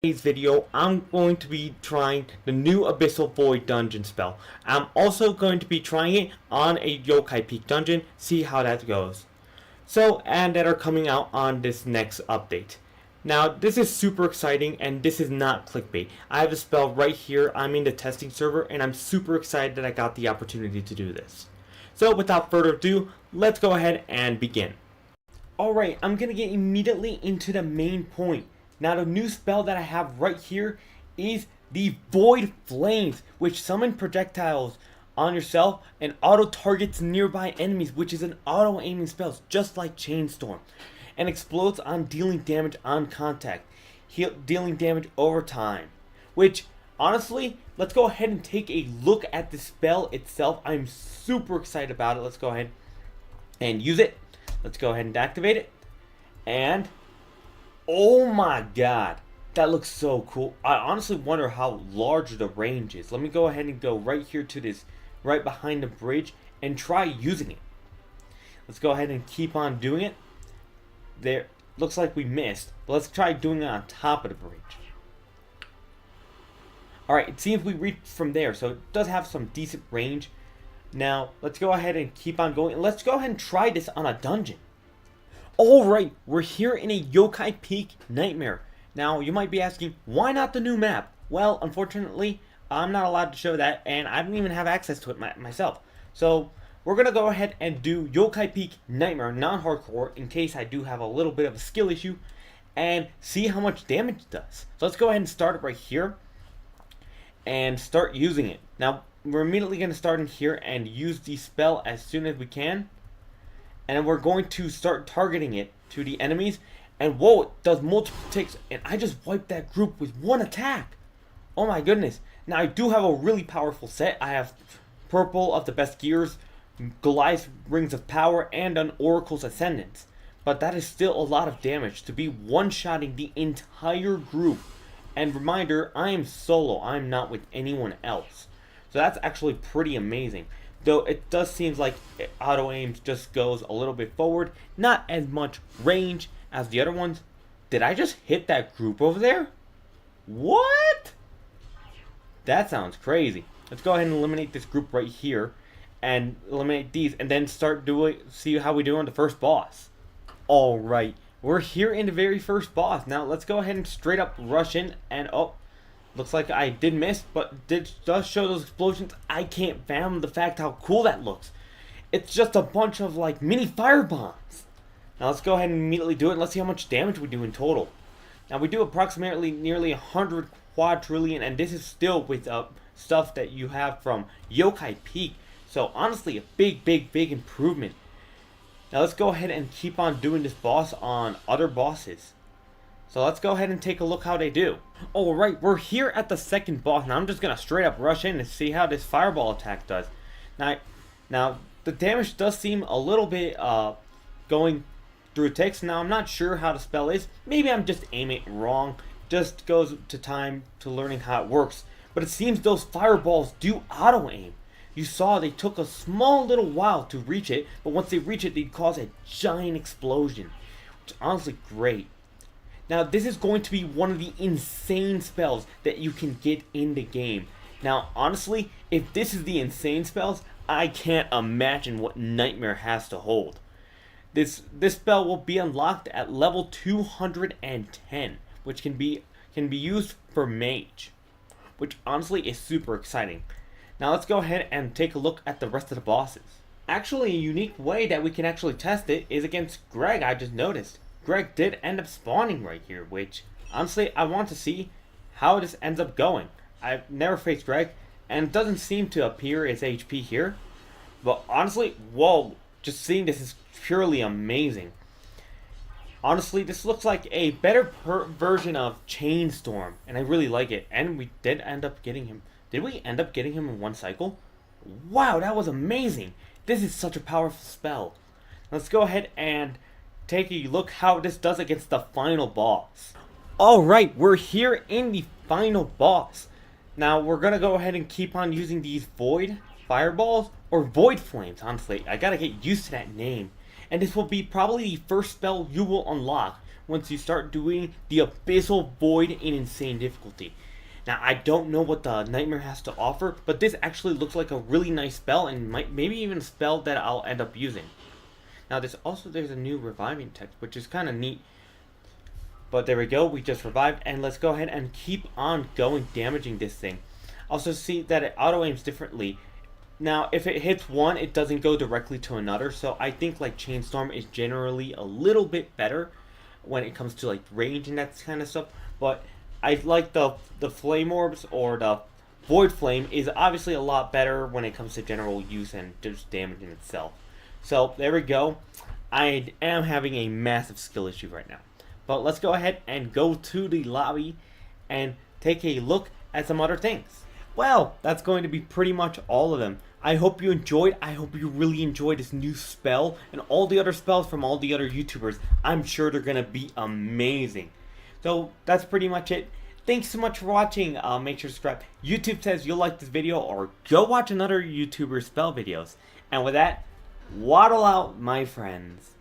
Today's video, I'm going to be trying the new Abyssal Void dungeon spell. I'm also going to be trying it on a Yokai Peak dungeon, see how that goes. And that are coming out on this next update. Now, this is super exciting, and this is not clickbait. I have the spell right here. I'm in the testing server, and I'm super excited that I got the opportunity to do this. So, without further ado, let's go ahead and begin. Alright, I'm going to get immediately into the main point. Now the new spell that I have right here is the Void Flames, which summon projectiles on yourself and auto targets nearby enemies, which is an auto aiming spell just like Chainstorm, and explodes on dealing damage on contact, dealing damage over time. Which honestly, let's go ahead and take a look at the spell itself. I'm super excited about it. Let's go ahead and use it. Let's go ahead and activate it. And oh my god, that looks so cool. I honestly wonder how large the range is. Let me go ahead and go right here to this, right behind the bridge, and try using it. Let's go ahead and keep on doing it. There, looks like we missed, but let's try doing it on top of the bridge. Alright, it seems we reached from there, so it does have some decent range. Now, let's go ahead and keep on going. Let's go ahead and try this on a dungeon. Alright, we're here in a Yokai Peak Nightmare. Now, you might be asking, why not the new map? Well, unfortunately, I'm not allowed to show that, and I don't even have access to it myself. So, we're going to go ahead and do Yokai Peak Nightmare non-hardcore, in case I do have a little bit of a skill issue, and see how much damage it does. So let's go ahead and start it right here, and start using it. Now, we're immediately going to start in here and use the spell as soon as we can. And we're going to start targeting it to the enemies. And whoa, it does multiple ticks. And I just wiped that group with one attack. Oh my goodness. Now I do have a really powerful set. I have Purple of the Best Gears, Goliath's Rings of Power, and an Oracle's Ascendance. But that is still a lot of damage to be one-shotting the entire group. And reminder, I am solo. I'm not with anyone else. So that's actually pretty amazing. Though it does seem like auto aims just goes a little bit forward, not as much range as the other ones. Did I just hit that group over there? What? That sounds crazy. Let's go ahead and eliminate this group right here, and eliminate these, and then see how we do on the first boss. Alright, we're here in the very first boss. Now let's go ahead and straight up rush in, and oh, looks like I did miss, but it does show those explosions. I can't fathom the fact how cool that looks. It's just a bunch of like mini fire bombs. Now let's go ahead and immediately do it, and let's see how much damage we do in total. Now we do approximately nearly 100 quadrillion, and this is still with stuff that you have from Yokai Peak. So honestly, a big improvement. Now let's go ahead and keep on doing this boss on other bosses. So let's go ahead and take a look how they do. Alright, we're here at the second boss. Now I'm just going to straight up rush in and see how this fireball attack does. Now the damage does seem a little bit going through ticks. Now I'm not sure how the spell is. Maybe I'm just aiming it wrong. Just goes to time to learning how it works. But it seems those fireballs do auto aim. You saw they took a small little while to reach it, but once they reach it, they cause a giant explosion. Which is honestly great. Now, this is going to be one of the insane spells that you can get in the game. Now, honestly, if this is the insane spells, I can't imagine what Nightmare has to hold. This spell will be unlocked at level 210, which can be used for Mage, which honestly is super exciting. Now, let's go ahead and take a look at the rest of the bosses. Actually, a unique way that we can actually test it is against Greg, I just noticed. Greg did end up spawning right here, which honestly I want to see how this ends up going. I've never faced Greg, and it doesn't seem to appear as HP here. But honestly, whoa, just seeing this is purely amazing. Honestly, this looks like a better version of Chainstorm, and I really like it. And we did end up getting him. Did we end up getting him in one cycle? Wow, that was amazing. This is such a powerful spell. Let's go ahead and take a look how this does against the final boss. Alright, we're here in the final boss. Now we're gonna go ahead and keep on using these Void Fireballs, or Void Flames, honestly. I gotta get used to that name. And this will be probably the first spell you will unlock once you start doing the Abyssal Void in Insane difficulty. Now, I don't know what the Nightmare has to offer, but this actually looks like a really nice spell, and maybe even a spell that I'll end up using. Now, there's a new reviving text, which is kind of neat. But there we go, we just revived, and let's go ahead and keep on going, damaging this thing. Also see that it auto-aims differently. Now, if it hits one, it doesn't go directly to another, so I think like Chainstorm is generally a little bit better when it comes to like range and that kind of stuff. But I like the Flame Orbs, or the Void Flame is obviously a lot better when it comes to general use and just damage in itself. So there we go. I am having a massive skill issue right now. But let's go ahead and go to the lobby and take a look at some other things. Well, that's going to be pretty much all of them. I hope you enjoyed. I hope you really enjoyed this new spell and all the other spells from all the other YouTubers. I'm sure they're going to be amazing. So that's pretty much it. Thanks so much for watching. Make sure to subscribe. YouTube says you'll like this video, or go watch another YouTuber spell videos. And with that, waddle out, my friends.